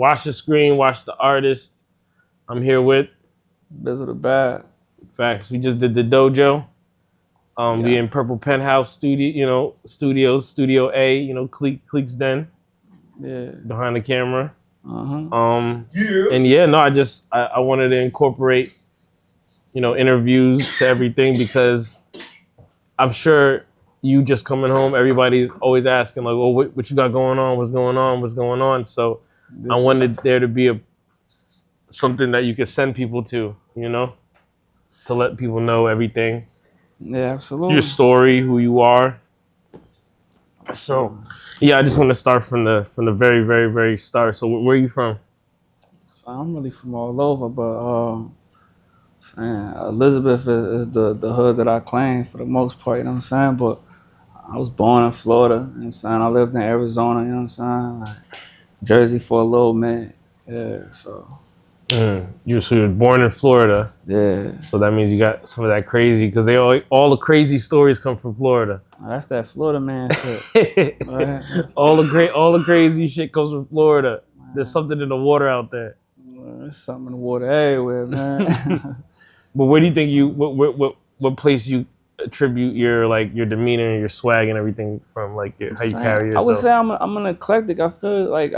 Watch the screen, watch the artist. I'm here with Bizzle the bad. Facts. We just did the dojo. We Yeah. in Purple Penthouse Studio, studios, Studio A, Cleek's Den Yeah. behind the camera. Uh-huh. And yeah, no, I wanted to incorporate, interviews to everything because I'm sure you just coming home, everybody's always asking like, well, what you got going on? What's going on? What's going on? So I Yeah. wanted there to be something that you could send people to, to let people know everything, Yeah, your absolutely. story, who you are. So, Absolutely. yeah, I just want to start from the very, very, very start. So, where are you from? So I'm really from all over, but saying Elizabeth is the hood that I claim for the most part, you know what I'm saying? But I was born in Florida, you know what I'm saying? I lived in Arizona, you know what I'm saying? Like Jersey for a little minute. Yeah, so So you were born in Florida, yeah. so that means you got some of that crazy because all the crazy stories come from Florida. That's that Florida man shit. Right? all the crazy shit comes from Florida. There's Man, something in the water out there. there's something in the water everywhere, man. But where do you think what place you attribute your demeanor and your swag and everything from, like I'm how you saying, carry I would yourself? say I'm an eclectic. I feel like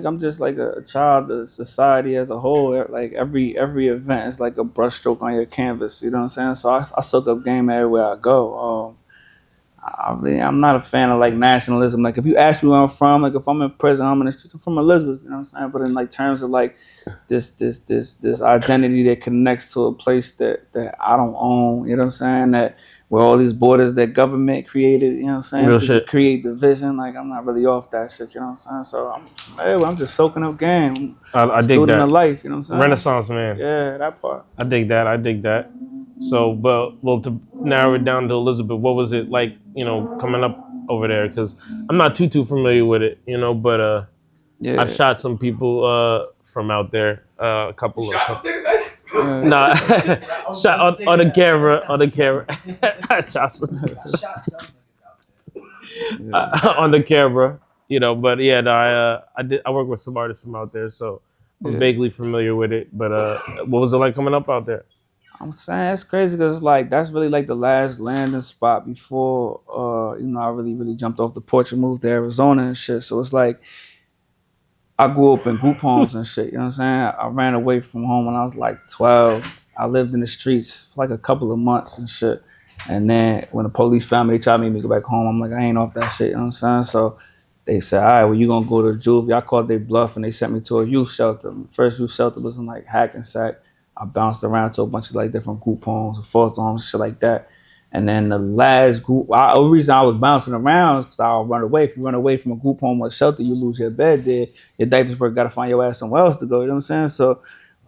I'm just like a child of society as a whole. Like every event is like a brushstroke on your canvas. You know what I'm saying? So I soak up game everywhere I go. I'm not a fan of like nationalism. Like if you ask me where I'm from, like if I'm in prison, I'm in the streets. I'm from Elizabeth. You know what I'm saying? But in like terms of like this identity that connects to a place that I don't own. You know what I'm saying? That where all these borders that government created. You know what I'm saying? Real To shit. create division. Like I'm not really off that shit. You know what I'm saying? So I'm just soaking up game. I'm I a dig student of that. life. You know what I'm saying? Renaissance man. Yeah, that part. I dig that. I dig that. So, but well, to narrow it down to Elizabeth, what was it like, coming up over there? Because I'm not too familiar with it, but I've Yeah. shot some people from out there, a couple of Yeah. nah, shot on the camera, on the camera. I shot some Yeah. on the camera, But yeah, no, I work with some artists from out there, so I'm Yeah. vaguely familiar with it. But what was it like coming up out there? I'm saying it's crazy because like that's really like the last landing spot before I really jumped off the porch and moved to Arizona and shit. So it's like I grew up in group homes and shit. You know what I'm saying? I ran away from home when I was like 12. I lived in the streets for like a couple of months and shit. And then when the police found me, they tried to make me go back home. I'm like, I ain't off that shit. You know what I'm saying? So they said, all right, well, you gonna go to juvie. I called their bluff and they sent me to a youth shelter. The first youth shelter was in like Hackensack. I bounced around to a bunch of like different group homes, foster homes, shit like that. And then the last group, the reason I was bouncing around is because I'll run away. If you run away from a group home or shelter, you lose your bed there. Your diapers got to find your ass somewhere else to go. You know what I'm saying? So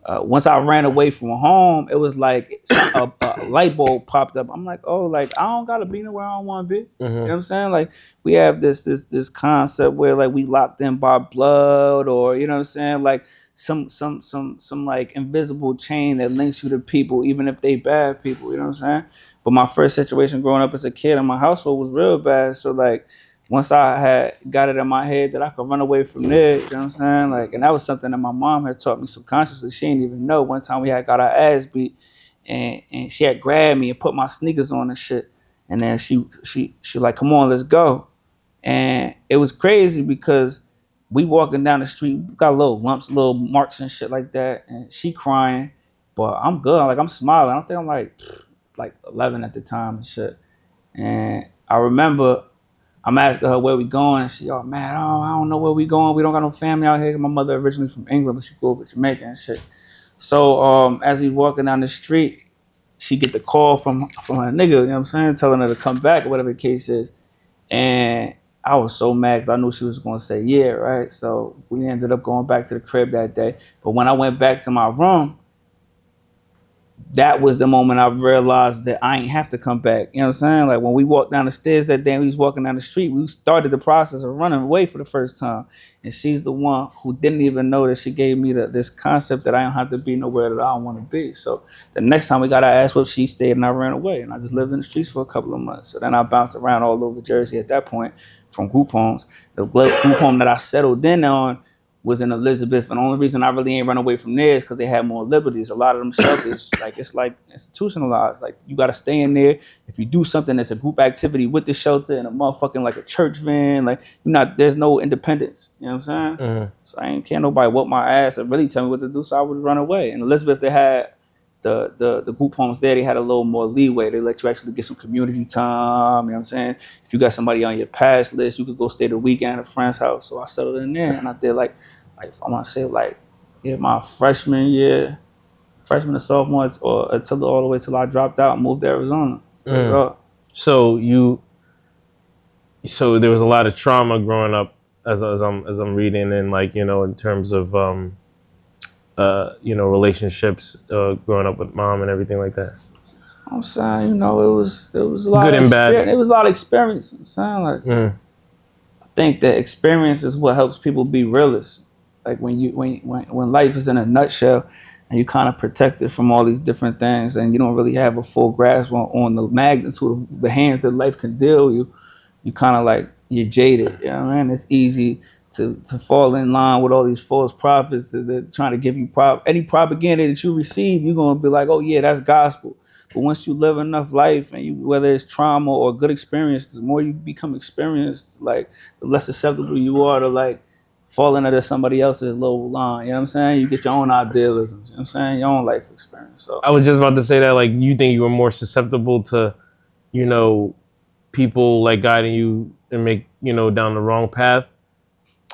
once I ran away from home, it was like a light bulb popped up. I'm like, oh, like I don't gotta be nowhere I don't want to be. You know what I'm saying? Like we have this concept where like we locked in by blood, or you know what I'm saying? Like some like invisible chain that links you to people, even if they bad people. You know what I'm saying? But my first situation growing up as a kid in my household was real bad. So like once I had got it in my head that I could run away from there, you know what I'm saying? Like, and that was something that my mom had taught me subconsciously. She didn't even know. One time we had got our ass beat, and she had grabbed me and put my sneakers on and shit. And then she like, come on, let's go. And it was crazy because we walking down the street, we got little lumps, little marks and shit like that, and she crying, but I'm good. Like I'm smiling. I think I'm like 11 at the time and shit. And I remember I'm asking her where we going. And she, oh man, I don't know where we going. We don't got no family out here. My mother originally from England, but she grew up in Jamaica and shit. So as we walking down the street, she get the call from her nigga, you know what I'm saying, telling her to come back or whatever the case is. And I was so mad because I knew she was gonna say yeah, right? So we ended up going back to the crib that day. But when I went back to my room, that was the moment I realized that I ain't have to come back. You know what I'm saying? Like when we walked down the stairs that day, we was walking down the street, we started the process of running away for the first time. And she's the one who didn't even know that she gave me this concept that I don't have to be nowhere that I don't want to be. So the next time we got our ass whooped, she stayed and I ran away. And I just lived in the streets for a couple of months. So then I bounced around all over Jersey at that point from group homes. The group home that I settled in on was in Elizabeth, and the only reason I really ain't run away from there is because they had more liberties. A lot of them shelters, it's like institutionalized. Like you got to stay in there. If you do something that's a group activity with the shelter and a motherfucking like a church van, like there's no independence. You know what I'm saying? Mm-hmm. So I ain't care nobody whoop my ass or really tell me what to do. So I would run away. In Elizabeth, they had the group homes there, they had a little more leeway. They let you actually get some community time. You know what I'm saying? If you got somebody on your pass list, you could go stay the weekend at a friend's house. So I settled in there, and I did like I want to say my freshman to sophomore, or until all the way till I dropped out and moved to Arizona. So there was a lot of trauma growing up, as I'm reading, and in terms of relationships, growing up with mom and everything like that. I'm saying, it was a lot good of and bad. It was a lot of experience. I'm saying, I think that experience is what helps people be realists. Like when life is in a nutshell, and you kind of protected from all these different things, and you don't really have a full grasp on the magnitude of the hands that life can deal you. You kind of you're jaded. You know what I mean? It's easy to fall in line with all these false prophets that are trying to give you any propaganda that you receive. You're gonna be like, oh yeah, that's gospel. But once you live enough life, and whether it's trauma or good experience, the more you become experienced, the less susceptible you are to falling under somebody else's little line. You know what I'm saying? You get your own idealisms. You know what I'm saying? Your own life experience. So I was just about to say that, you think you were more susceptible to, people guiding you and make down the wrong path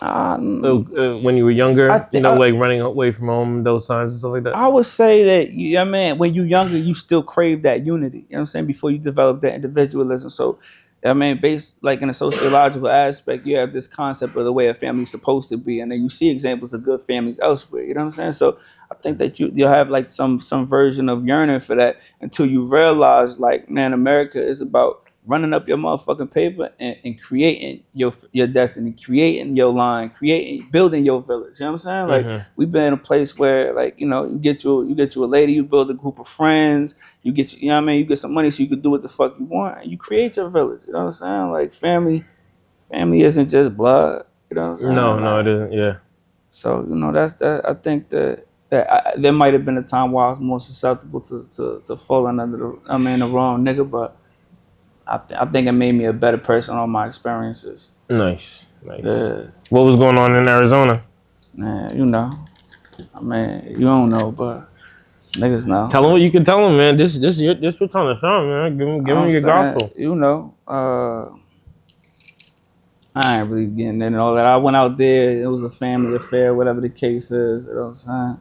when you were younger, running away from home, those times and stuff like that. I would say that when you're younger, you still crave that unity. You know what I'm saying? Before you develop that individualism. So based in a sociological aspect, you have this concept of the way a family's supposed to be, and then you see examples of good families elsewhere. You know what I'm saying? So I think that you'll have some version of yearning for that until you realize America is about running up your motherfucking paper and creating your destiny, creating your line, building your village. You know what I'm saying? We've been in a place where you get you a lady, you build a group of friends, you get you get some money so you can do what the fuck you want, and you create your village. You know what I'm saying? Family isn't just blood. You know what I'm saying? No, it isn't. Yeah. So that's that. I think that there might have been a time where I was more susceptible to falling under the wrong nigga, but I think it made me a better person on my experiences. Nice. Yeah. What was going on in Arizona? Man, you don't know, but niggas know. Tell them what you can tell them, man. This your time to shine, man. Give them your gospel. I ain't really getting into all that. I went out there. It was a family affair, whatever the case is. You know what I'm saying?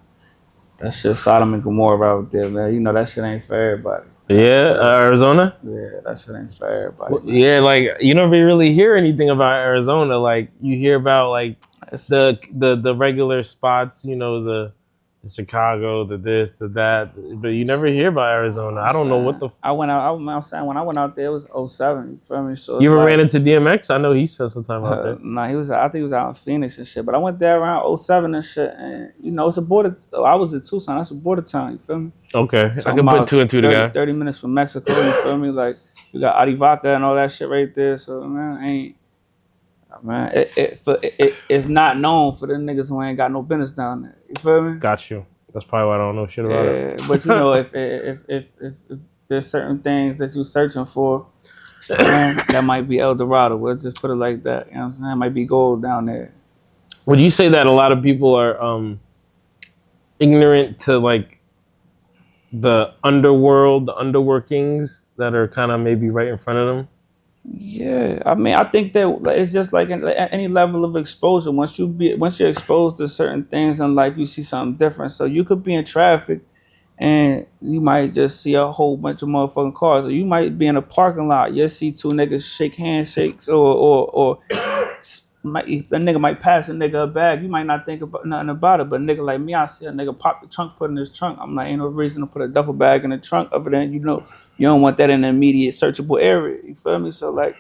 That shit Sodom and Gomorrah out there, man. That shit ain't for everybody. Yeah, Arizona? Yeah, that shit ain't for everybody. Well, yeah, you never really hear anything about Arizona. You hear about the regular spots, the Chicago, the this, the that, but you never hear about Arizona. I don't know what the. I'm saying when I went out there, it was 2007. You feel me? So you ever ran into DMX? I know he spent some time out there. Nah, I think he was out in Phoenix and shit. But I went there around 2007 and shit, and it's a border. I was in Tucson. That's a border town. You feel me? Okay, so I can put two and two together. 30 minutes from Mexico. You feel me? You got Arivaca and all that shit right there. So it's not known for the niggas who ain't got no business down there. You feel me? Got you. That's probably why I don't know shit about it. But if there's certain things that you're searching for, that might be El Dorado. We'll just put it like that. You know what I'm saying? It might be gold down there. Would you say that a lot of people are ignorant to the underworld, the underworkings that are kind of maybe right in front of them? Yeah, I think that it's just like any level of exposure. Once you're exposed to certain things in life, you see something different. So you could be in traffic, and you might just see a whole bunch of motherfucking cars, or you might be in a parking lot. You see two niggas shake handshakes, or a nigga might pass a nigga a bag. You might not think about nothing about it, but a nigga like me, I see a nigga pop the trunk, put in his trunk. I'm like, ain't no reason to put a duffel bag in the trunk other than you don't want that in the immediate searchable area. You feel me? So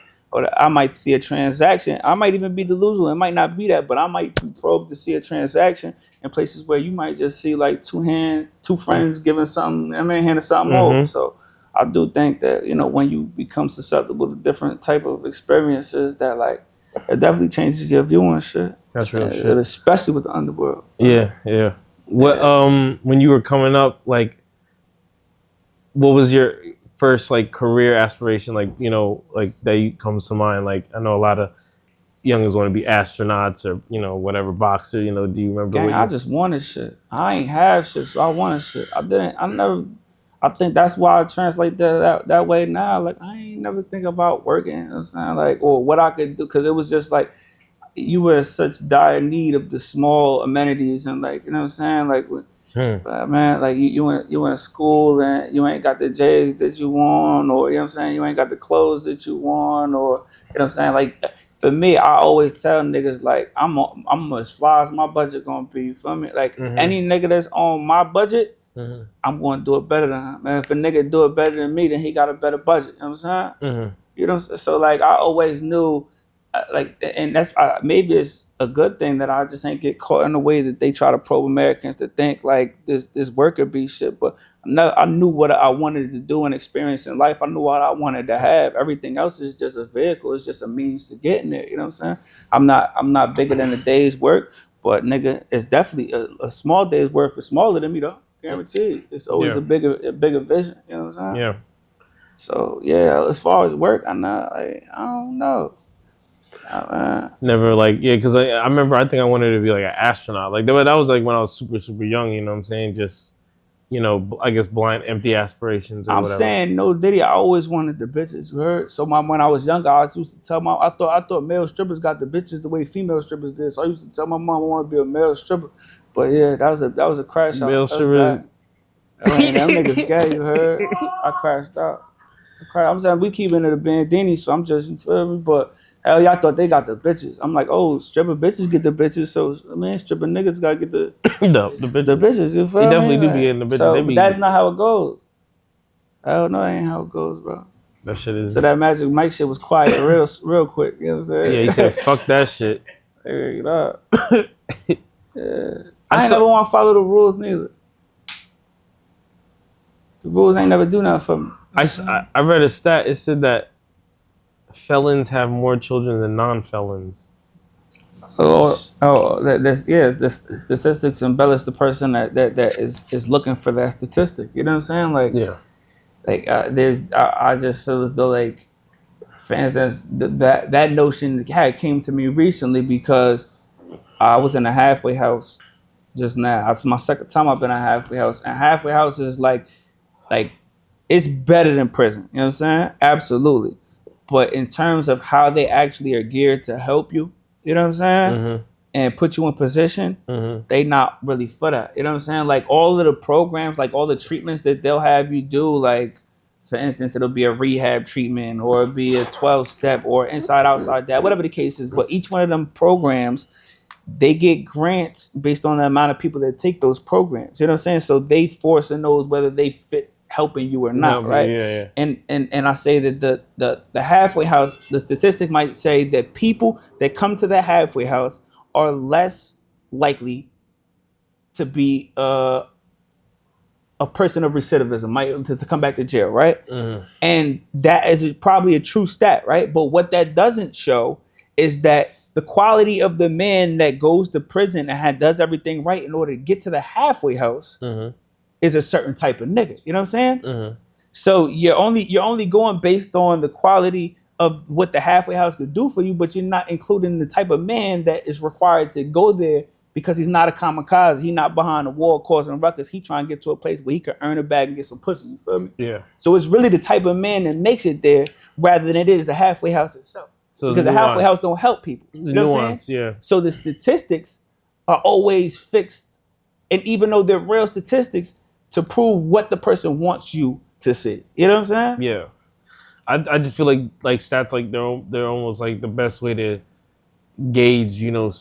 I might see a transaction. I might even be delusional. It might not be that, but I might be probed to see a transaction in places where you might just see two friends giving something. Handing something over. So I do think that when you become susceptible to different type of experiences, that it definitely changes your view on shit. That's real shit. Especially with the Underworld. Yeah. What when you were coming up, like, what was your first like career aspiration? Like, you know, like that comes to mind. Like, I know a lot of youngers want to be astronauts or, you know, whatever, boxer. You know, do you remember? Gang, I just wanted shit. I ain't have shit, so I wanted shit. I think that's why I translate that way now. Like, I ain't never think about working, you know what I'm saying? Like, or what I could do, because it was just like, you were in such dire need of the small amenities and, like, you know what I'm saying? Like, man, like you in school and you ain't got the J's that you want, or, you know what I'm saying, you ain't got the clothes that you want, or, you know what I'm saying? Like, for me, I always tell niggas, like, I'm as far as my budget gonna be, you feel me? Like, any nigga that's on my budget, I'm gonna do it better than him. And if a nigga do it better than me, then he got a better budget, you know what I'm saying? You know what I'm saying? So, like, I always knew, like, and that's maybe it's a good thing that I just ain't get caught in the way that they try to probe Americans to think like this worker bee shit. But I knew what I wanted to do and experience in life. I knew what I wanted to have. Everything else is just a vehicle. It's just a means to getting there. You know what I'm saying? I'm not bigger than a day's work, but nigga, it's definitely a small day's work is smaller than me though. Guaranteed. It's always a bigger vision. You know what I'm saying? Yeah. So yeah, as far as work, I don't know. Never like, yeah, because I remember, I think I wanted to be like an astronaut. Like that was like when I was super young, you know what I'm saying? Just, you know, I guess blind, empty aspirations or whatever. Saying no Diddy, I always wanted the bitches, you heard? So when I was younger, I used to tell I thought male strippers got the bitches the way female strippers did. So I used to tell my mom I want to be a male stripper. But yeah, that was a crash out. Male strippers. Them niggas gay, you heard? I crashed out. I'm saying we keeping it a bandini, so I'm just, you feel me? But hell, y'all thought they got the bitches. I'm like, oh, stripper bitches get the bitches, so I mean, stripper niggas gotta get the the bitches. You feel me? They definitely do be getting the bitches. So that's not how it goes. Hell no, that ain't how it goes, bro. That shit is. So that Magic Mike shit was quiet real quick. You know what I'm saying? Yeah, he said, "Fuck that shit." Hey, get up. Yeah. I ain't never want to follow the rules neither. The rules ain't never do nothing for me. I read a stat. It said that felons have more children than non-felons. The statistics embellish the person that is looking for that statistic. You know what I'm saying? Like, yeah. Like, I just feel as though, like, for instance, that notion came to me recently because I was in a halfway house just now. It's my second time I've been in a halfway house, and halfway house is like it's better than prison. You know what I'm saying? Absolutely. But in terms of how they actually are geared to help you, you know what I'm saying? And put you in position, they not really for that. You know what I'm saying? Like, all of the programs, like all the treatments that they'll have you do, like, for instance, it'll be a rehab treatment or it'll be a 12-step or inside, outside, that, whatever the case is. But each one of them programs, they get grants based on the amount of people that take those programs. You know what I'm saying? So they force and knows whether they fit helping you or not, right? Yeah. And I say that the halfway house, the statistic might say that people that come to the halfway house are less likely to be a person of recidivism, to come back to jail, right? And that is probably a true stat, right? But what that doesn't show is that the quality of the man that goes to prison and does everything right in order to get to the halfway house is a certain type of nigga. You know what I'm saying? So you're only going based on the quality of what the halfway house could do for you, but you're not including the type of man that is required to go there because he's not a kamikaze. He's not behind the wall causing ruckus. He trying to get to a place where he can earn a bag and get some pussy. You feel me? Yeah. So it's really the type of man that makes it there rather than it is the halfway house itself. So because the halfway house don't help people. You know what I'm saying? Yeah. So the statistics are always fixed, and even though they're real statistics, to prove what the person wants you to see. You know what I'm saying? Yeah. I just feel like stats, like they're almost like the best way to gauge, you know,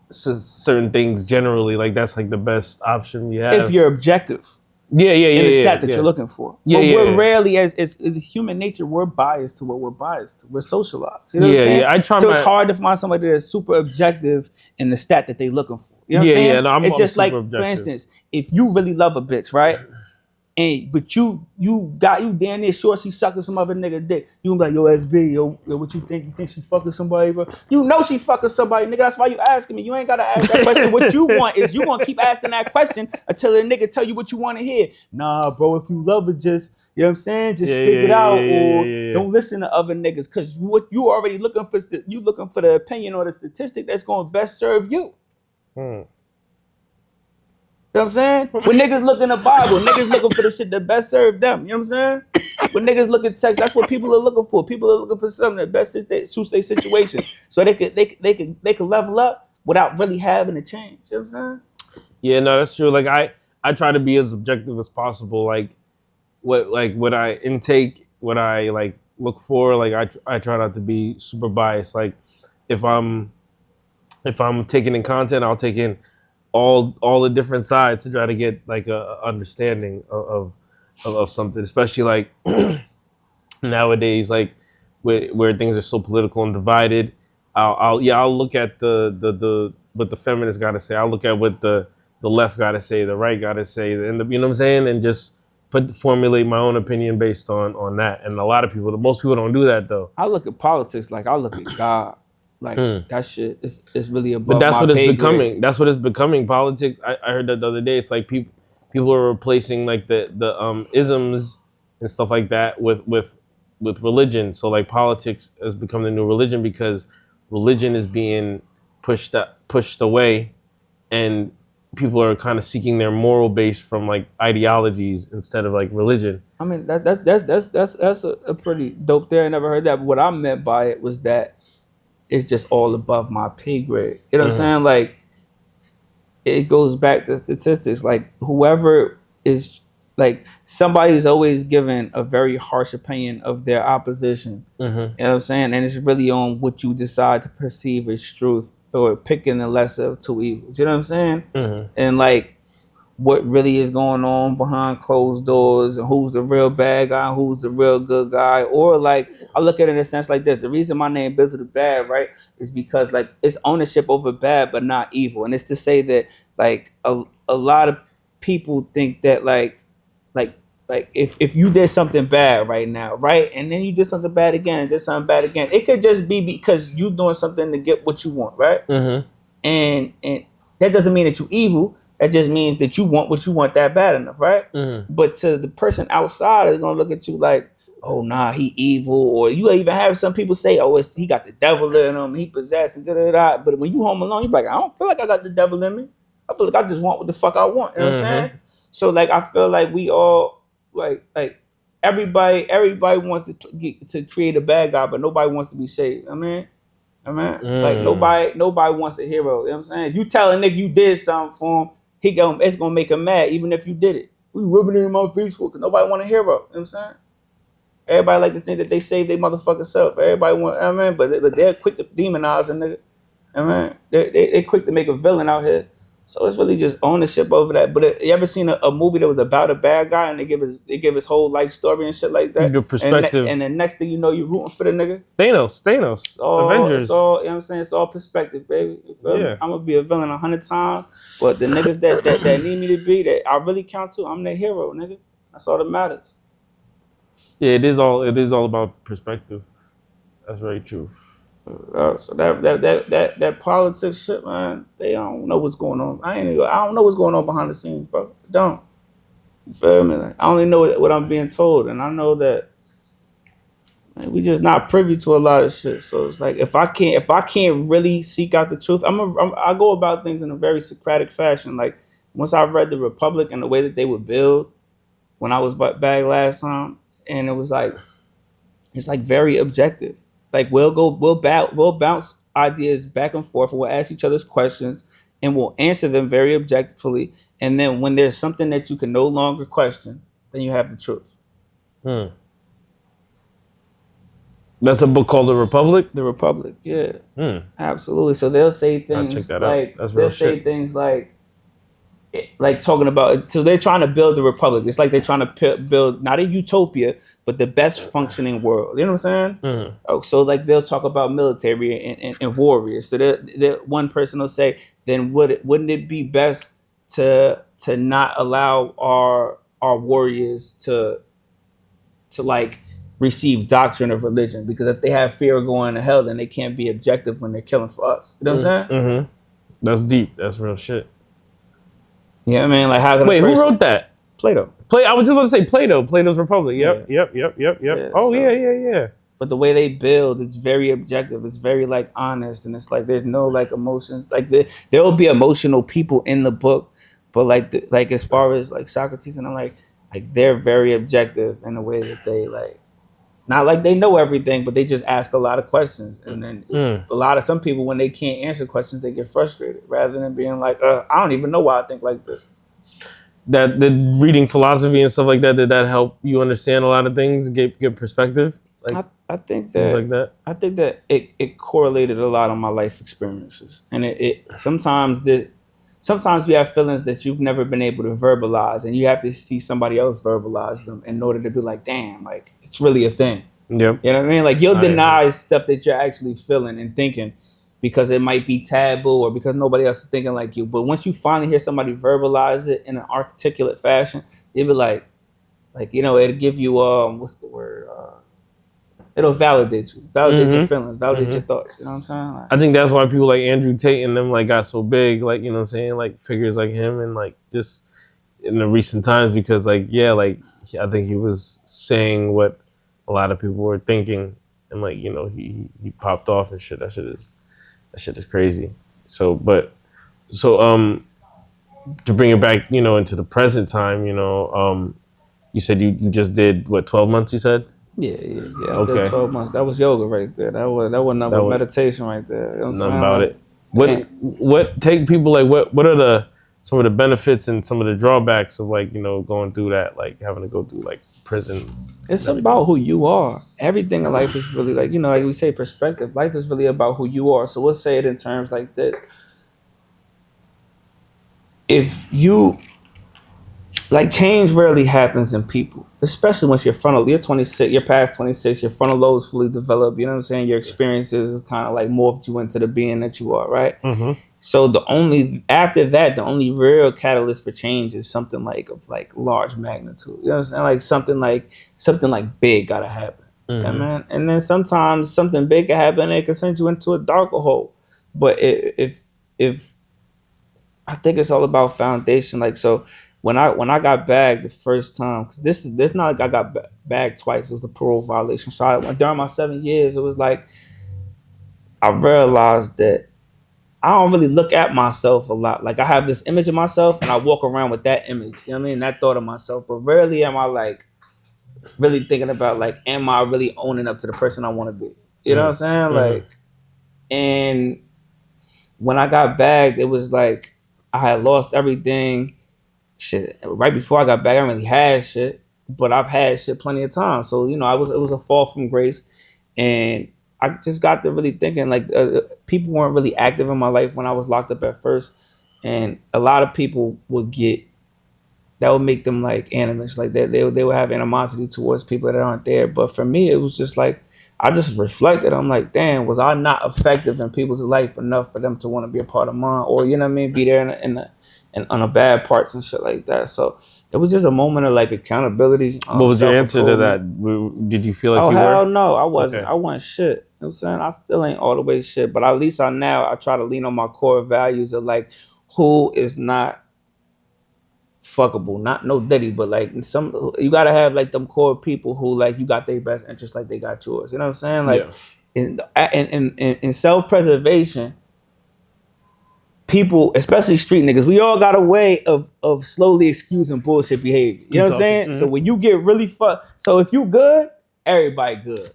certain things generally. Like, that's like the best option you have if you're objective. Yeah. In the stat that you're looking for. But we're rarely, as human nature, we're biased to what we're biased to. We're socialized. You know what I'm saying? So it's hard to find somebody that's super objective in the stat that they're looking for. You know what I'm saying? No, it's just like, objective. For instance, if you really love a bitch, right? but you damn near sure she sucking some other nigga dick. You gonna be like, yo, SB, yo, what you think? You think she fucking somebody, bro? You know she fucking somebody, nigga. That's why you asking me. You ain't gotta ask that question. What you want is you gonna keep asking that question until a nigga tell you what you want to hear. Nah, bro, if you love it, just, you know what I'm saying, just stick it out, or don't listen to other niggas, cause what you already looking for, you looking for the opinion or the statistic that's gonna best serve you. You know what I'm saying? When niggas look in the Bible, niggas looking for the shit that best serve them. You know what I'm saying? When niggas look at text, that's what people are looking for. People are looking for something that best suits their situation, so they could level up without really having to change. You know what I'm saying? Yeah, no, that's true. Like I try to be as objective as possible. Like what I intake, what I like look for. Like I try not to be super biased. Like if I'm taking in content, I'll take in all the different sides to try to get like a understanding of something, especially like nowadays, like where things are so political and divided. I'll look at the what the feminists got to say. I'll look at what the left got to say, the right got to say, and you know what I'm saying, and just formulate my own opinion based on that. And a lot of people, most people don't do that though. I look at politics like I look at God. Like that shit is really above But that's my what it's pay becoming. grade. That's what it's becoming. Politics. I heard that the other day. It's like people are replacing like the isms and stuff like that with religion. So like politics has become the new religion because religion is being pushed away, and people are kind of seeking their moral base from like ideologies instead of like religion. I mean that's a pretty dope there. I never heard that. But what I meant by it was that it's just all above my pay grade. You know what I'm saying? Like, it goes back to statistics. Like, whoever is, like, somebody's always given a very harsh opinion of their opposition. You know what I'm saying? And it's really on what you decide to perceive as truth, or picking the lesser of two evils. You know what I'm saying? And like, what really is going on behind closed doors, and who's the real bad guy, who's the real good guy. Or like, I look at it in a sense like this: the reason my name Bizzle the Bad, right, is because like it's ownership over bad but not evil. And it's to say that like a lot of people think that like if you did something bad right now, right, and then you did something bad again, did something bad again, it could just be because you doing something to get what you want, right? And that doesn't mean that you evil. That just means that you want what you want that bad enough, right? But to the person outside, is gonna look at you like, oh nah, he evil. Or you even have some people say, oh, he got the devil in him, he possessed, and da da da. But when you home alone, you're like, I don't feel like I got the devil in me. I feel like I just want what the fuck I want. You know what I'm saying? So like, I feel like we all like everybody wants to create a bad guy, but nobody wants to be saved. I mean, like nobody wants a hero. You know what I'm saying? If you tell a nigga you did something for him, it's gonna make him mad, even if you did it. We rubbing it in my face for, because nobody want a hero. You know what I'm saying? Everybody like to think that they saved their motherfucking self. Everybody want, but they're quick to demonize a nigga. They're quick to make a villain out here. So it's really just ownership over that. But you ever seen a movie that was about a bad guy and they give his whole life story and shit like that? Good perspective. And the next thing you know, you're rooting for the nigga. Thanos, Avengers. It's all, you know what I'm saying? It's all perspective, baby. I'm gonna be a villain 100 times, but the niggas that need me to be, that I really count to, I'm their hero, nigga. That's all that matters. Yeah, it is all about perspective. That's very true. So that politics shit, man, they don't know what's going on. I don't know what's going on behind the scenes, bro. I don't. You feel me? Like, I only know what I'm being told, and I know that, man, we just not privy to a lot of shit. So it's like, if I can't really seek out the truth, I go about things in a very Socratic fashion. Like, once I read the Republic and the way that they would build when I was back last time, and it was like, it's like very objective. Like, we'll bounce ideas back and forth, and we'll ask each other's questions, and we'll answer them very objectively. And then when there's something that you can no longer question, then you have the truth. That's a book called The Republic? The Republic, yeah. Absolutely. So they'll say things check that like, out. That's real shit. things like talking about, so they're trying to build the Republic. It's like they're trying to build not a utopia, but the best functioning world. You know what I'm saying? Oh, so like they'll talk about military and warriors. So one person will say, then wouldn't it be best to not allow our warriors to like receive doctrine of religion, because if they have fear of going to hell, then they can't be objective when they're killing for us. You know what I'm saying? Mm-hmm. That's deep. That's real shit. Yeah, I mean, like how could Wait, who wrote that? Plato. I was just going to say Plato. Plato's Republic. Yep, Yeah. yep. Yeah, Oh, so, yeah. But the way they build, it's very objective. It's very like honest, and it's like there's no like emotions. Like there will be emotional people in the book, but like as far as like Socrates and I'm like they're very objective in the way that they like. Not like they know everything, but they just ask a lot of questions. And then some people, when they can't answer questions, they get frustrated rather than being like, I don't even know why I think like this. That the reading philosophy and stuff like that, did that help you understand a lot of things, get perspective? Like I think things like that. I think that it correlated a lot on my life experiences. And it sometimes we have feelings that you've never been able to verbalize, and you have to see somebody else verbalize them in order to be like, damn, like it's really a thing. Yep. You know what I mean? Like you'll deny stuff that you're actually feeling and thinking because it might be taboo or because nobody else is thinking like you. But once you finally hear somebody verbalize it in an articulate fashion, you'll be like, it'll give you what's the word? It'll validate you, your feelings, validate your thoughts. You know what I'm saying? Like, I think that's why people like Andrew Tate and them like got so big, like, you know what I'm saying, like figures like him, and like just in the recent times, because like I think he was saying what a lot of people were thinking, and like, you know, he popped off and shit. That shit is crazy. So to bring it back, you know, into the present time, you know, you said you just did what, 12 months, you said? Yeah. I did 12 months. That was yoga right there. That was nothing but meditation right there. You know what I'm nothing saying? about it. What take people, like what are some of the benefits and some of the drawbacks of, like, you know, going through that, like having to go through like prison? It's about who you are. Everything in life is really like, you know, like we say perspective. Life is really about who you are. So we'll say it in terms like this. If you like, change rarely happens in people, especially once you're 26, you're past 26, your frontal lobe is fully developed. You know what I'm saying? Your experiences have kind of like morphed you into the being that you are, right? Mm-hmm. So after that, the only real catalyst for change is something like of like large magnitude. You know what I'm saying? Like something like big gotta happen. Mm-hmm. Yeah, man. And then sometimes something big can happen and it can send you into a darker hole. But if I think it's all about foundation. Like, so when I got bagged the first time, because this not like I got bagged twice. It was a parole violation. So during my 7 years, it was like I realized that I don't really look at myself a lot. Like, I have this image of myself and I walk around with that image. You know what I mean? That thought of myself. But rarely am I like really thinking about like, am I really owning up to the person I want to be? You know what I'm saying? Like, and when I got bagged, it was like I had lost everything. Shit, right before I got back, I didn't really had shit, but I've had shit plenty of times. So, you know, it was a fall from grace, and I just got to really thinking like people weren't really active in my life when I was locked up at first, and a lot of people would make them like animists, like they would have animosity towards people that aren't there. But for me, it was just like I just reflected. I'm like, damn, was I not effective in people's life enough for them to want to be a part of mine, or you know what I mean, be there and on the bad parts and shit like that. So it was just a moment of like accountability. What was your answer to that? Did you feel like you were? Oh hell no, I wasn't. Okay. I wasn't shit. You know what I'm saying? I still ain't all the way shit, but at least I try to lean on my core values of like who is not fuckable, not no diddy, but like you gotta have like them core people who like you got their best interest like they got yours. You know what I'm saying? Like in self-preservation, people, especially street niggas, we all got a way of slowly excusing bullshit behavior. You know what I'm saying? Mm-hmm. So when you get really so if you good, everybody good.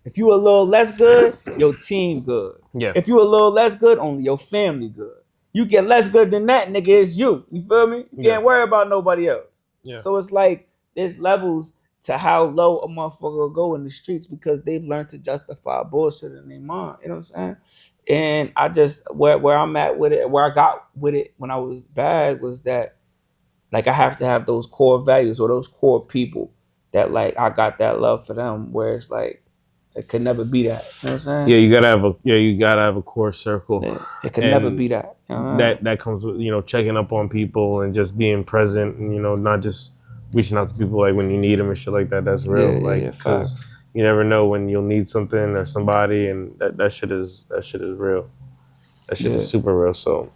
If you a little less good, your team good. Yeah. If you a little less good, only your family good. You get less good than that, nigga, it's you. You feel me? You can't worry about nobody else. Yeah. So it's like there's levels to how low a motherfucker will go in the streets because they've learned to justify bullshit in their mind. You know what I'm saying? And I just where I'm at with it, where I got with it when I was bad was that like I have to have those core values or those core people that like I got that love for them where it's like it could never be that. You know what I'm saying? Yeah, you gotta have a core circle. Yeah, it could never be that. That comes with, you know, checking up on people and just being present and, you know, not just reaching out to people like when you need them and shit like that. That's real. Like, because Facts. you never know when you'll need something or somebody, and that shit is real. That shit is Yeah, super real. So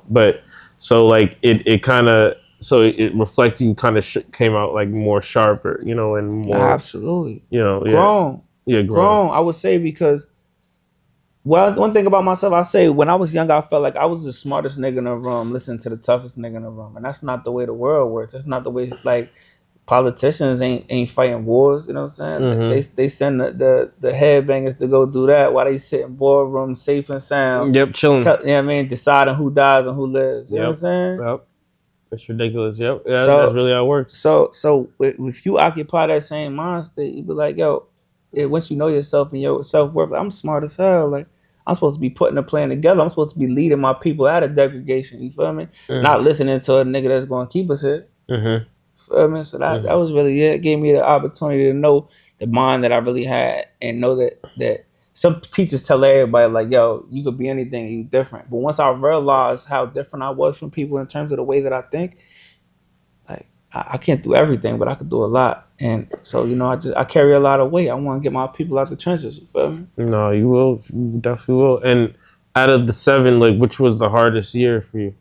but so like it kind of so it reflects you kind of came out like more sharper, and more absolutely. yeah Grown, grown. grown. I would say because one thing about myself, I say when I was young, I felt like I was the smartest nigga in the room, listening to the toughest nigga in the room, and that's not the way the world works. That's not the way like politicians ain't fighting wars. You know what I'm saying? They send the headbangers to go do that while they sit in boardrooms safe and sound. Yep, chilling. You know what I mean? Deciding who dies and who lives. You know what I'm Yep, saying? yep. It's ridiculous. Yep, yeah, that's So really how it works. so if you occupy that same mind state, you be like, yo, once you know yourself and your self worth, like, I'm smart as hell. Like I'm supposed to be putting a plan together. I'm supposed to be leading my people out of degradation. You feel me? Not listening to a nigga that's going to keep us here. Mm-hmm. Feel me? So that was really it. It gave me the opportunity to know the mind that I really had and know that some teachers tell everybody like, yo, you could be anything, you different. But once I realized how different I was from people in terms of the way that I think, like I can't do everything, but I could do a lot. And so, I carry a lot of weight. I want to get my people out the trenches. You feel me? No, you will. You definitely will. And out of the 7, like, which was the hardest year for you?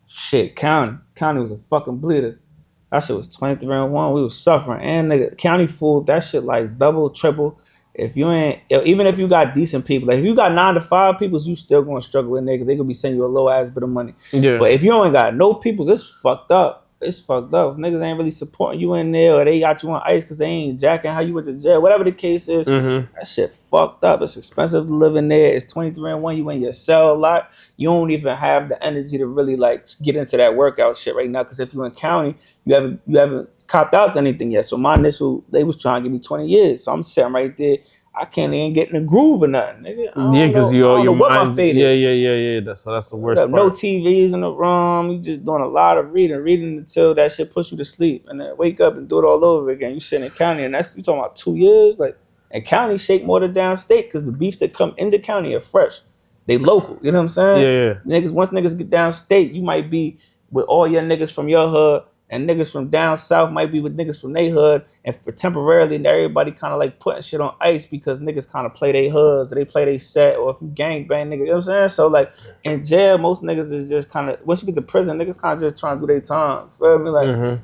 Shit, county was a fucking bleeder. That shit was 23-1. We was suffering. And nigga, county food, that shit like double, triple. If you ain't, even if you got decent people, like if you got 9 to 5 people, you still gonna struggle with niggas. They gonna be sending you a low ass bit of money. Yeah. But if you ain't got no people, it's fucked up. It's fucked up. If niggas ain't really supporting you in there, or they got you on ice because they ain't jacking how you went to jail. Whatever the case is, that shit fucked up. It's expensive to live in there. It's 23-1. You in your cell a lot. You don't even have the energy to really like get into that workout shit right now. Because if you're in county, you haven't copped out to anything yet. So my initial, they was trying to give me 20 years. So I'm sitting right there. I can't even get in the groove or nothing, nigga. Yeah, because I don't know your what my mind. fate Yeah, is. yeah. That's the worst part. No TVs in the room. You just doing a lot of reading until that shit push you to sleep, and then wake up and do it all over again. You sitting in county, and that's you talking about 2 years. Like, and county shake more than downstate because the beefs that come into county are fresh. They local. You know what I'm saying? Yeah. Niggas, once niggas get downstate, you might be with all your niggas from your hood, and niggas from down south might be with niggas from their hood, and for temporarily, everybody kind of like putting shit on ice because niggas kind of play their hoods, or they play they set, or if you gang bang niggas, you know what I'm saying? So like in jail, most niggas is just kind of, once you get to prison, niggas kind of just trying to do their time. Feel me? Like,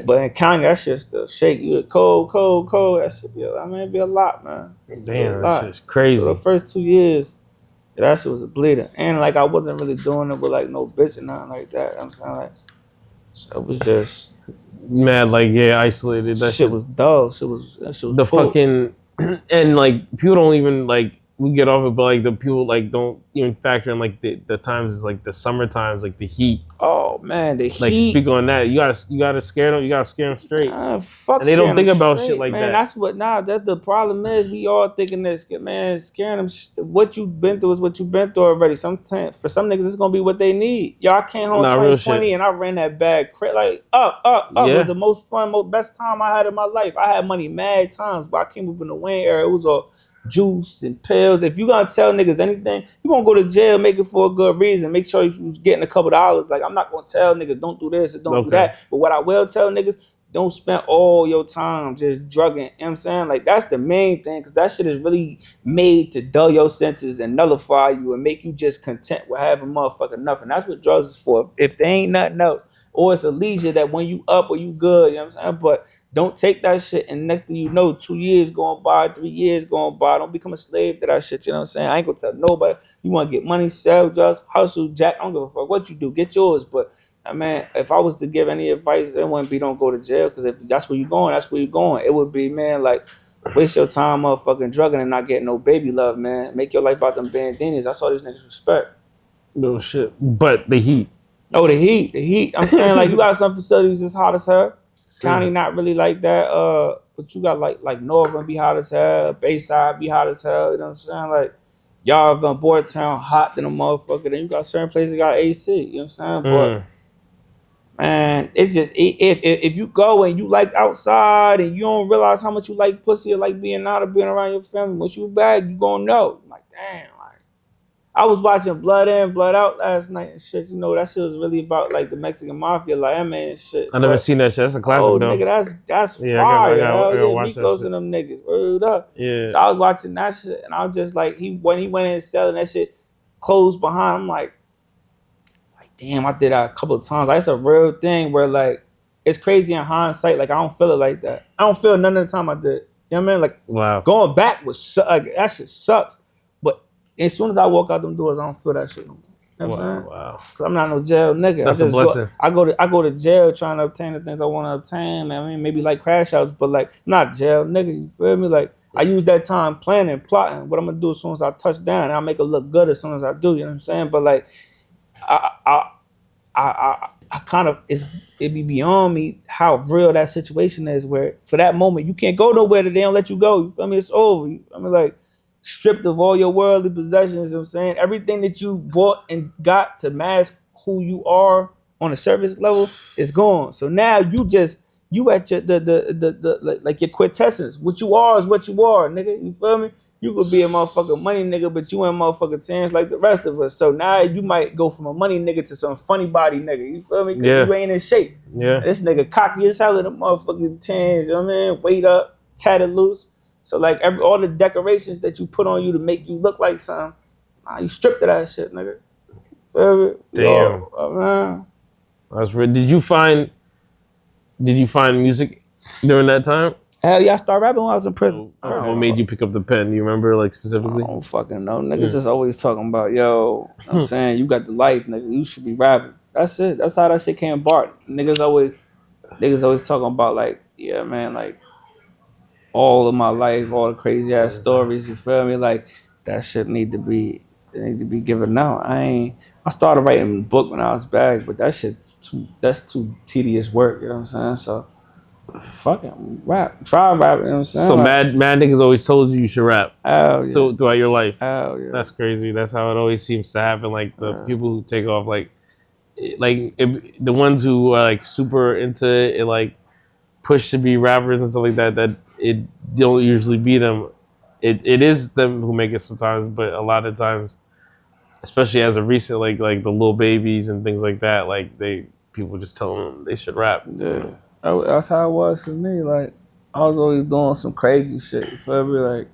but in county, that shit still shake. You cold. That shit it'd be a lot, man. Damn, that shit's crazy. So the first 2 years, that shit was a bleeder, and like I wasn't really doing it with like no bitch and nothing like that. You know what I'm saying, like. So it was just mad, like isolated. That shit was dull. That shit was the cool. fucking and like people don't even like we get off it, but like the people like don't even factor in like the times is like the summer times, like the heat. Oh man, the Like heat. speak on that. You gotta scare them. You gotta scare them straight. Fuck. And they don't think about straight, shit like man. that. That's the problem is we all thinking this, man. Scaring them. What you've been through is what you've been through already. Sometimes for some niggas, it's gonna be what they need. Y'all came home 2020 and I ran that bag like up. Yeah. It was the most fun, best time I had in my life. I had money mad times, but I came up in the Wayne era. It was all juice and pills. If you gonna tell niggas anything, you gonna go to jail, make it for a good reason. Make sure you was getting a couple dollars. Like I'm not gonna tell niggas don't do this or don't do that. But what I will tell niggas, don't spend all your time just drugging. You know what I'm saying? Like that's the main thing, because that shit is really made to dull your senses and nullify you and make you just content with having motherfucking nothing. That's what drugs is for. If they ain't nothing else. Or it's a leisure that when you up or you good, you know what I'm saying? But don't take that shit and next thing you know, 2 years going by, 3 years going by, don't become a slave to that shit, you know what I'm saying? I ain't gonna tell nobody. You wanna get money, sell drugs, hustle, jack, I don't give a fuck what you do, get yours. But man, if I was to give any advice, it wouldn't be don't go to jail, because if that's where you're going, that's where you're going. It would be, man, like waste your time motherfucking drugging and not getting no baby love, man. Make your life about them bandanas. That's all these niggas respect. No shit. But the heat. Oh, the heat. I'm saying, like, you got some facilities that's hot as hell. County not really like that. But you got like Northern be hot as hell, Bayside be hot as hell. You know what I'm saying? Like, y'all on Board Town hot than a motherfucker. Then you got certain places that got AC. You know what I'm saying? But man, it's just if you go and you like outside and you don't realize how much you like pussy or like being out or being around your family, once you back, you gonna know. Like, damn, like I was watching Blood In, Blood Out last night and shit. You know, that shit was really about like the Mexican mafia, like that man and shit. I never seen that shit. That's a classic Oh, though. nigga, that's Yeah, fire. Hell I gotta yeah, watch that Migos shit. and them niggas. Word up. Yeah. So I was watching that shit, and I was just like, when he went in selling that shit, closed behind. I'm like, damn, I did that a couple of times. Like, it's a real thing where like it's crazy in hindsight. Like I don't feel it like that. I don't feel none of the time I did. You know what I mean? Like Wow. going back was like that shit sucks. But as soon as I walk out them doors, I don't feel that shit no more. You know what I'm saying? Wow. Cause I'm not no jail nigga. That's I just a blessing. I go to jail trying to obtain the things I want to obtain, man. I mean, maybe like crash outs, but like not jail nigga. You feel me? Like I use that time planning, plotting what I'm gonna do as soon as I touch down, and I'll make it look good as soon as I do. You know what I'm saying? But like I kind of it be beyond me how real that situation is. Where for that moment you can't go nowhere that they don't let you go. You feel me? It's over. I mean, like stripped of all your worldly possessions. You know what I'm saying, everything that you bought and got to mask who you are on a surface level is gone. So now you at your like your quintessence. What you are is what you are, nigga. You feel me? You could be a motherfucking money nigga, but you ain't motherfucking Terrence like the rest of us. So now you might go from a money nigga to some funny body nigga. You feel me? Because you ain't in shape. Yeah. This nigga cocky as hell in the motherfucking Terrence. You know what I mean? Weight up, tatted loose. So like all the decorations that you put on you to make you look like something, you stripped of that shit, nigga. Feel me? Damn. Man. That's real. Did you find music during that time? Hell yeah, I started rapping when I was in prison. What made you pick up the pen? Do you remember, like, specifically? I don't fucking know. Niggas just always talking about, yo, I'm saying, you got the life, nigga. You should be rapping. That's it. That's how that shit came about. Niggas always talking about, like, yeah, man, like, all of my life, all the crazy ass stories, you feel me? Like, that shit need to be given out. I started writing a book when I was back, but that's too tedious work, you know what I'm saying? So fucking rap. Try rap, you know what I'm saying? So like, mad niggas always told you should rap. Oh yeah. Throughout your life. Oh yeah. That's crazy. That's how it always seems to happen. Like the people who take off, like the ones who are like super into it, like push to be rappers and stuff like that. That it don't usually be them. It is them who make it sometimes, but a lot of times, especially as of recent, like the Lil Babies and things like that, like people just tell them they should rap. Yeah. That's how it was for me. Like, I was always doing some crazy shit. You feel me? Like,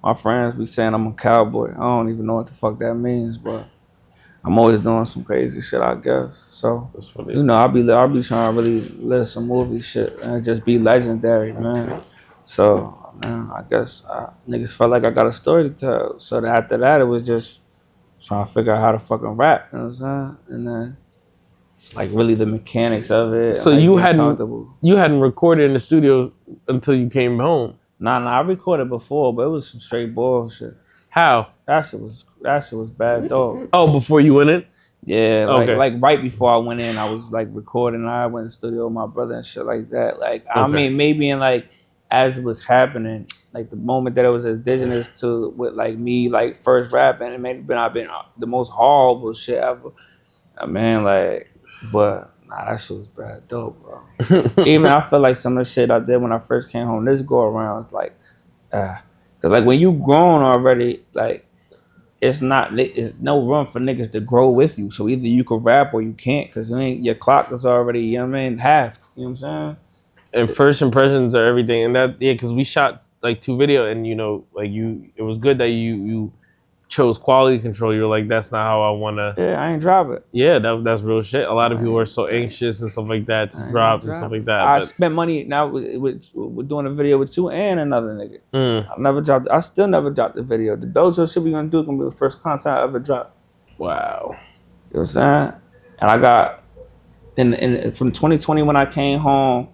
my friends be saying I'm a cowboy. I don't even know what the fuck that means, but I'm always doing some crazy shit, I guess. So, you know, I'll be trying to really live some movie shit and just be legendary, man. So, man, I guess niggas felt like I got a story to tell. So after that, it was just trying to figure out how to fucking rap. You know what I'm saying? And then it's like really the mechanics of it. So like you hadn't recorded in the studio until you came home. Nah, I recorded before, but it was some straight bullshit. How? That shit was bad though. Oh, before you went in? Yeah, like right before I went in, I was like recording. I went in the studio with my brother and shit like that. Like I mean, maybe in like as it was happening, like the moment that it was indigenous to with like me like first rapping, it may have been the most horrible shit ever. I mean, like. But nah, that shit was bad dope, bro. Even I feel like some of the shit I did when I first came home this go around, it's like, cause like when you grown already, like it's no room for niggas to grow with you. So either you can rap or you can't, cause your clock is already, you know what I mean, halved. You know what I'm saying? And first impressions are everything, and that cause we shot like 2 video, and you know, like it was good that you chose quality control. You're like, that's not how I want to. Yeah, I ain't drop it. Yeah, that's real shit. A lot of people are so anxious and stuff like that to drop and stuff like that. I spent money now with doing a video with you and another nigga. I still never dropped the video. The dojo shit we gonna do gonna be the first content I ever drop. Wow. You know what I'm saying? And I got from 2020 when I came home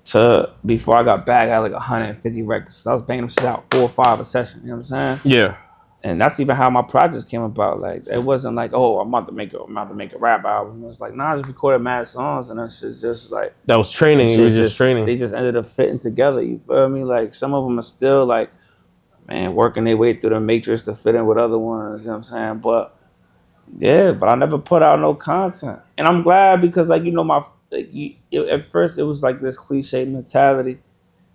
to before I got back, I had like 150 records. So I was banging them shit out 4 or 5 a session. You know what I'm saying? Yeah. And that's even how my projects came about. Like it wasn't like, oh, I'm about to make a rap album. It was like, nah, I just recorded mad songs, and that shit's just like that was training. It was just training. They just ended up fitting together. You feel me? Like some of them are still like, man, working their way through the matrix to fit in with other ones. You know what I'm saying? But yeah, I never put out no content, and I'm glad because like you know at first it was like this cliche mentality.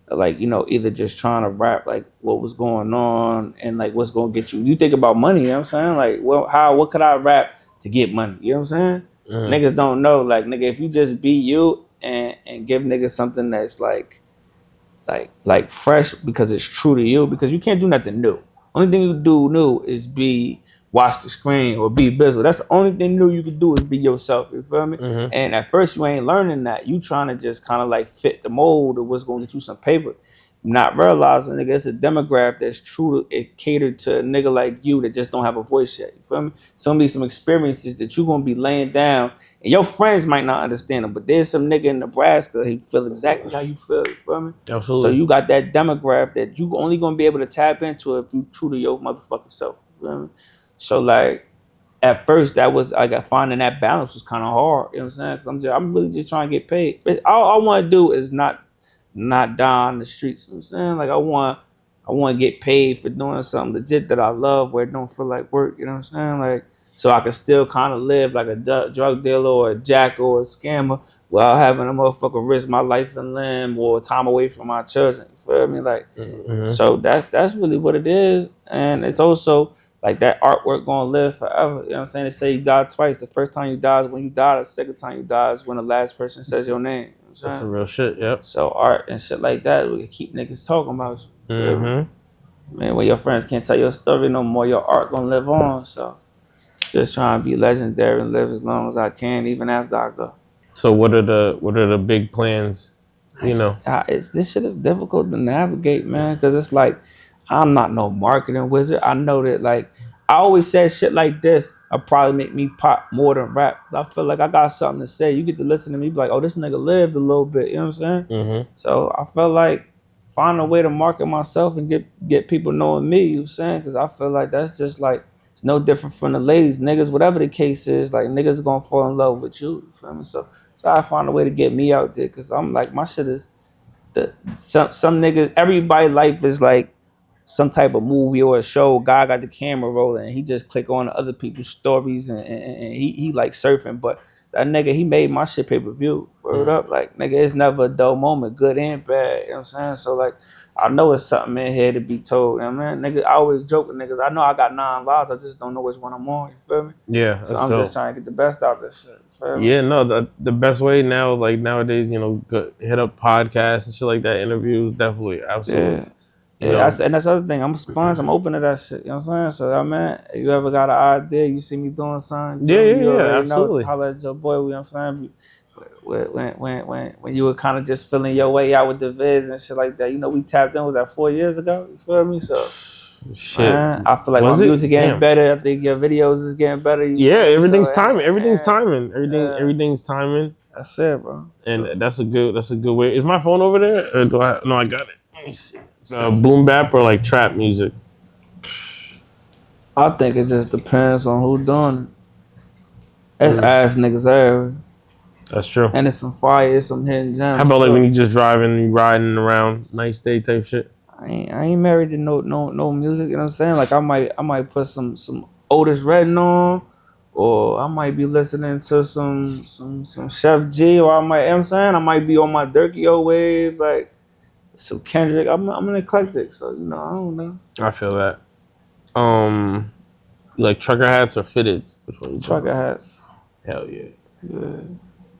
like, you know, either just trying to rap like what was going on and like what's gonna get you. You think about money, you know what I'm saying? Like, well, what could I rap to get money? You know what I'm saying? Niggas don't know. Like, nigga, if you just be you and give niggas something that's like fresh because it's true to you, because you can't do nothing new. Only thing you do new is be watch the screen or be Bizzle. That's the only thing new you can do is be yourself. You feel me? And at first you ain't learning that. You trying to just kind of like fit the mold of what's going to get you some paper. Not realizing, nigga, it's a demographic that's true to it, catered to a nigga like you that just don't have a voice yet. You feel me? Some experiences that you gonna be laying down, and your friends might not understand them, but there's some nigga in Nebraska, he feel exactly how you feel. You feel me? Absolutely. So you got that demographic that you only gonna be able to tap into if you true to your motherfucking self. You feel me? So like at first that was I got finding that balance was kind of hard. You know what I'm saying? Because I'm really just trying to get paid. But all I want to do is not die on the streets. You know what I'm saying? Like I want to get paid for doing something legit that I love where it don't feel like work. You know what I'm saying? Like so I can still kind of live like a drug dealer or a jack or a scammer without having a motherfucker risk my life and limb or time away from my children. You feel me? Like so that's really what it is. And it's also like that artwork gonna live forever. You know what I'm saying? They say you die twice. The first time you die is when you die. The second time you die is when the last person says your name. You know that's some real shit, yep. So art and shit like that, we can keep niggas talking about you. Man, when your friends can't tell your story no more, your art gonna live on. So just trying to be legendary and live as long as I can, even after I go. So what are the big plans? You know, this shit is difficult to navigate, man, because it's like I'm not no marketing wizard. I know that like I always said shit like this will probably make me pop more than rap. I feel like I got something to say. You get to listen to me, be like, oh, this nigga lived a little bit. You know what I'm saying? So I felt like find a way to market myself and get people knowing me. You know what I'm saying? Because I feel like that's just like it's no different from the ladies, niggas. Whatever the case is, like niggas gonna fall in love with you. You feel me? So I find a way to get me out there because I'm like my shit is some niggas. Everybody life is like some type of movie or a show. Guy got the camera rolling and he just click on other people's stories and he like surfing. But that nigga, he made my shit pay-per-view. Word up. Like, nigga, it's never a dull moment, good and bad. You know what I'm saying? So, like, I know it's something in here to be told. You know what I mean? Nigga, I always joke with niggas. I know I got 9 lives. I just don't know which one I'm on. You feel me? Yeah. So I'm just trying to get the best out of this shit. You feel me? Yeah, no, the best way now, like nowadays, you know, hit up podcasts and shit like that, interviews, definitely, absolutely. Yeah. Yeah, and that's the other thing. I'm a sponge. I'm open to that shit. You know what I'm saying? So, I mean, if you ever got an idea, you see me doing something. Yeah, absolutely. Holla at your boy. You know what I'm saying? When you were kind of just feeling your way out with the vids and shit like that. You know, we tapped in. Was that 4 years ago? You feel me? So, shit. Man, I feel like my music getting better. I think your videos is getting better. Everything's timing. Everything's timing. Everything's timing. That's it, bro. And that's a good way. Is my phone over there? Or do I? No, I got it. Let me see. Boom bap or like trap music? I think it just depends on who doing it. It's ass niggas everywhere. That's true. And it's some fire, it's some hidden gems. How about like when you just driving, you riding around, nice day type shit? I ain't married to no music. You know what I'm saying? Like I might put some Otis Redding on, or I might be listening to some Chef G, or you know what I'm saying? I might be on my Durkio wave, like some Kendrick. I'm an eclectic, so I don't know. I feel that. Like trucker hats or fitteds? Which one? Trucker hats. Hell yeah. Yeah.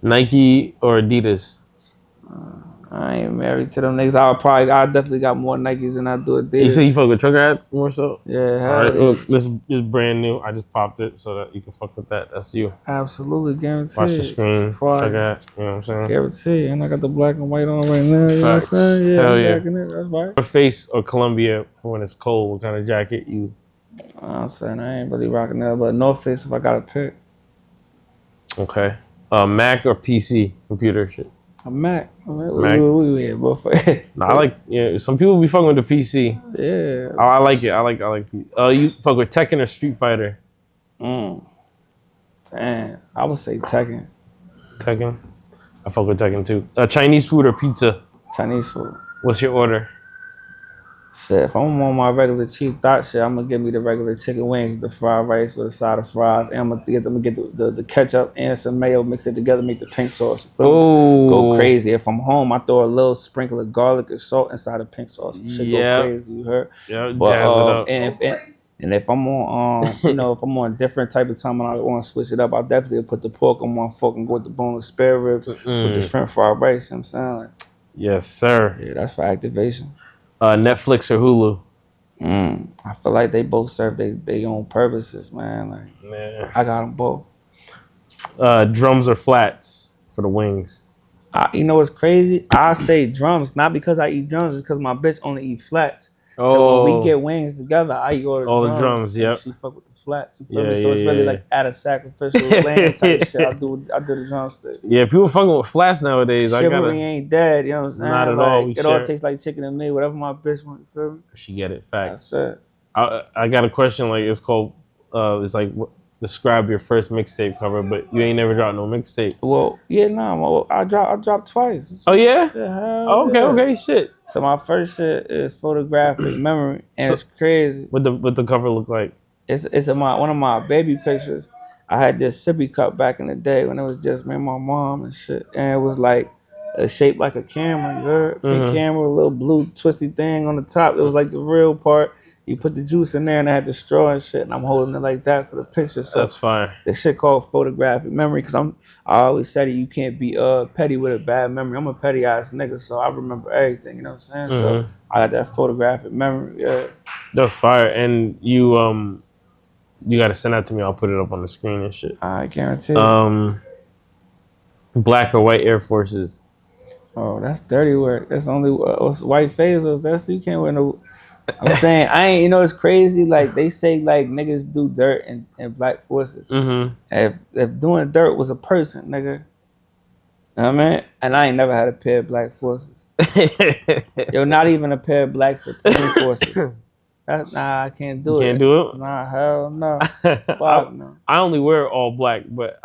Nike or Adidas? I ain't married to them niggas. I definitely got more Nikes than I do Adidas. You say you fuck with trucker hats more so? Yeah. All right, look, this is brand new. I just popped it so that you can fuck with that. That's you. Absolutely, guaranteed. Watch the screen. Trucker hat. You know what I'm saying? Guaranteed. And I got the black and white on right now. You know what I'm saying? Yeah, Hell I'm yeah. jacking it. That's right. North Face or Columbia for when it's cold? What kind of jacket you? I'm saying I ain't really rocking that, but North Face if I got to pick. Okay. Mac or PC computer shit? A Mac. Mac. Nah, I like. Yeah, some people be fucking with the PC. Yeah. I like it. I like. You fuck with Tekken or Street Fighter? Damn. I would say Tekken. Tekken. I fuck with Tekken too. Chinese food or pizza? Chinese food. What's your order? Shit, if I'm on my regular cheap thought shit, I'm gonna give me the regular chicken wings, the fried rice with a side of fries, and I'm gonna get the ketchup and some mayo, mix it together, make the pink sauce. You feel me? Go Oh, crazy. If I'm home, I throw a little sprinkle of garlic and salt inside the pink sauce. Shit go yeah, crazy. You heard? yeah, But jazz it up. and if I'm on if I'm on a different type of time and I want to switch it up, I'll definitely put the pork on one fork and go with the boneless spare ribs with the Mm, shrimp fried rice. You know what I'm saying? Like, yes, sir. yeah, that's for activation. Netflix or Hulu? I feel like they both serve their own purposes, man. Like Man. I got them both. Drums or flats for the wings? You know what's crazy? I say drums, not because I eat drums, it's because my bitch only eat flats. So when we Oh, get wings together, I eat all the all the drums drums. and Yep. she fuck with the flats. You feel Yeah, me? So it's really yeah, like at a sacrificial lamb type shit. I do the drumstick. yeah. People fucking with flats nowadays. I Chivalry gotta. ain't dead, you know what I'm Not saying? at all. We Like it all share. tastes like chicken and me, whatever my bitch wants, you feel me? She get it. That's Facts. it. I got a question. Like it's called. It's like describe your first mixtape cover, but you ain't never dropped no mixtape. Well, yeah, nah, well, I dropped twice. Oh yeah. Yeah, hell Oh, okay. yeah. Okay. Shit. So my first shit is photographic memory, and So it's crazy. what the cover look like? It's one of my baby pictures. I had this sippy cup back in the day when it was just me and my mom and shit, and it was like shaped like a camera. You heard? Pink Mm-hmm. camera, a little blue twisty thing on the top. It was like the real part. You put the juice in there, and I had the straw and shit, and I'm holding it like that for the picture. So That's fine. the shit called photographic memory, because I always said it, you can't be petty with a bad memory. I'm a petty ass nigga, so I remember everything, you know what I'm saying? So Mm-hmm. I got that photographic memory, yeah. That's fire. And you got to send that to me. I'll put it up on the screen and shit. I guarantee. Black or white Air Forces? Oh, that's dirty work. That's only white phasers. That's you can't wear no. I'm saying I ain't. You know it's crazy. Like they say, like niggas do dirt and black forces. Mm-hmm. If doing dirt was a person, nigga, you know what I mean, and I ain't never had a pair of black forces. Yo, not even a pair of black supreme forces. Nah, I can't You do can't it. do it. Nah, hell no. I, Fuck no. I only wear all black, but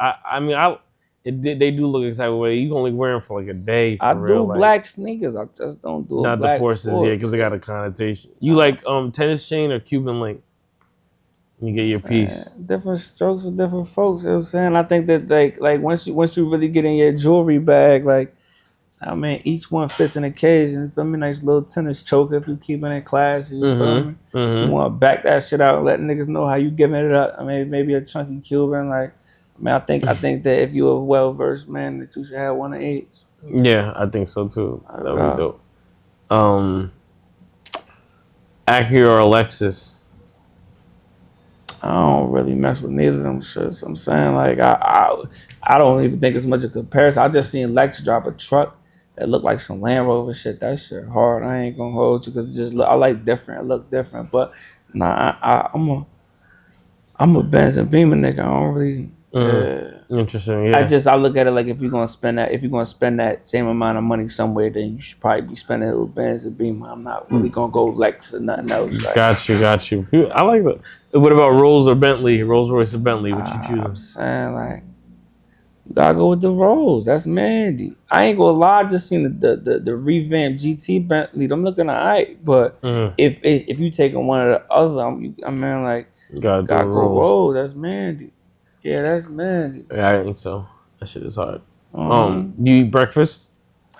they do look exactly way. You can only wear them for like a day I for real. do Like black sneakers. I just don't do a not the black forces, yeah, because force. they got a connotation. You like tennis chain or Cuban link? You get your piece. Different strokes for different folks. You know what I'm saying? I think that like once you really get in your jewelry bag, like I mean each one fits an occasion. You feel me? Nice little tennis choker if you keeping it classy, you feel me? Mm-hmm. If you Mm-hmm. wanna back that shit out and let niggas know how you giving it up. I mean maybe a chunky Cuban, like I mean I think that if you're a well versed man that you should have one of each. Yeah, I think so too. That would be Uh, dope. Acura or Lexus? I don't really mess with neither of them shits. I'm saying like I don't even think it's much of a comparison. I just seen Lex drop a truck that looked like some Land Rover shit. That shit hard. I ain't gonna hold you because I like different. It look different. But nah, I'm a Benz and Beamer nigga. I don't really. Interesting. Yeah. I look at it like if you're gonna spend that same amount of money somewhere, then you should probably be spending it with Benz and Beamer. I'm not really gonna go Lex or nothing else. Like, Got you. I like that. What about Rolls or Bentley? Rolls Royce or Bentley? What you I'm choosing? saying like. You gotta go with the Rolls. That's Mandy. I ain't gonna lie. I just seen the revamped GT Bentley. I'm looking alright, but Mm-hmm. if you taking one or the other, I mean like Gotta do gotta go Rolls. Rolls. That's Mandy. Yeah, that's Mandy. Yeah, I think so. That shit is hard. Uh-huh. Do you eat breakfast?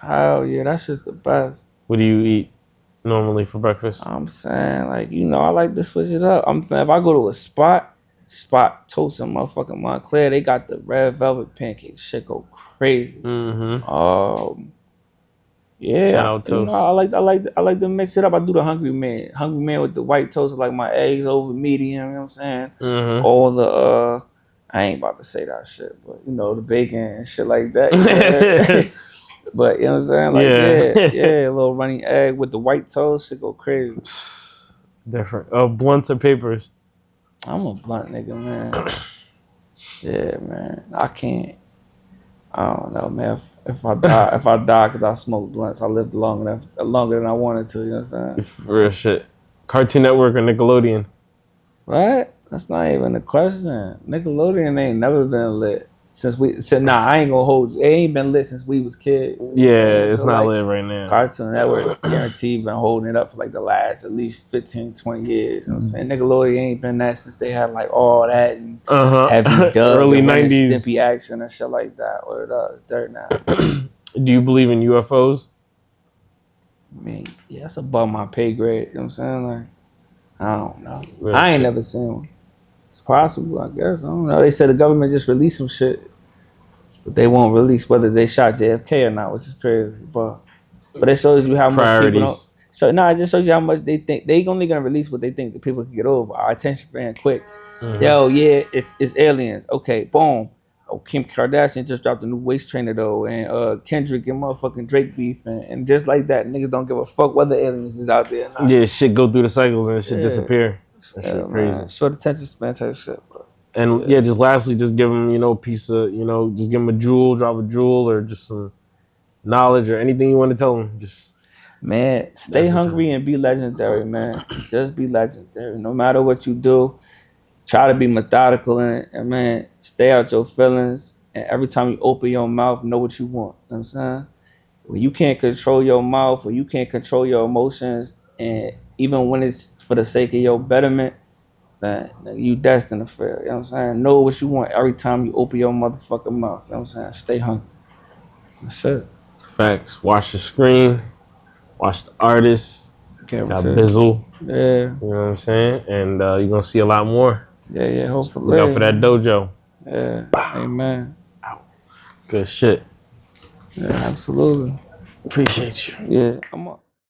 Hell yeah, that's just the best. What do you eat normally for breakfast? I'm saying like I like to switch it up. I'm saying if I go to a spot toast in motherfucking Montclair, they got the red velvet pancakes. Shit go crazy. Mm-hmm. Shout Yeah, out toast. I like to mix it up. I do the hungry man with the white toast, like my eggs over medium. You know what I'm saying? Mm-hmm. All the I ain't about to say that shit, but the bacon and shit like that. Yeah. But you know what I'm saying? Like yeah, a little runny egg with the white toast, shit go crazy. Different. Blunts or papers? I'm a blunt nigga, man. Yeah, man. I can't. I don't know, man. If I die because I smoke blunts, I lived longer than I wanted to. You know what I'm saying? Real shit. Cartoon Network or Nickelodeon? What? That's not even a question. Nickelodeon ain't never been lit. since we said, nah, I ain't gonna hold you. It ain't been lit since we was kids. You know what I'm Yeah, saying? it's So, not like, lit right now. Cartoon Network guaranteed been holding it up for like the last at least 15, 20 years. You know what I'm saying? Nickelodeon ain't been that since they had like all that and Heavy Doug Early and Ren and 90s. Stimpy action and shit like that. Or it's dirt now. Do you believe in UFOs? I mean, yeah, that's above my pay grade. You know what I'm saying? Like, I don't know. Real I ain't shit. never seen one. It's possible, I guess. I don't know. They said the government just released some shit, but they won't release whether they shot JFK or not, which is crazy. But it shows you how much people don't. Priorities. So no, it just shows you how much they think they only gonna release what they think the people can get over. Our attention span quick. Yo, yeah, it's aliens. Okay, boom. Oh, Kim Kardashian just dropped a new waist trainer though, and Kendrick and motherfucking Drake beef, and just like that, niggas don't give a fuck whether aliens is out there or not. Yeah, shit go through the cycles and shit Yeah, disappear. That shit crazy. man. Short attention span type shit, bro. And yeah, just lastly, just give them, piece of, just give them a jewel, drop a jewel, or just some knowledge or anything you want to tell them. Just Man, stay That's the hungry time. and be legendary, man. Just be legendary. No matter what you do, try to be methodical in it. And man, stay out your feelings. And every time you open your mouth, know what you want. You know what I'm saying? When you can't control your mouth or you can't control your emotions, and even when it's for the sake of your betterment, then you destined to fail. You know what I'm saying? Know what you want every time you open your motherfucking mouth. You know what I'm saying? Stay hungry. That's it. Facts. Watch the screen. Watch the artists. Get Got what you Bizzle. Yeah. You know what I'm saying? And you're going to see a lot more. Yeah, hopefully. Look out for that dojo. Yeah. Amen. Good shit. Yeah, absolutely. Appreciate you. Yeah. I'm up.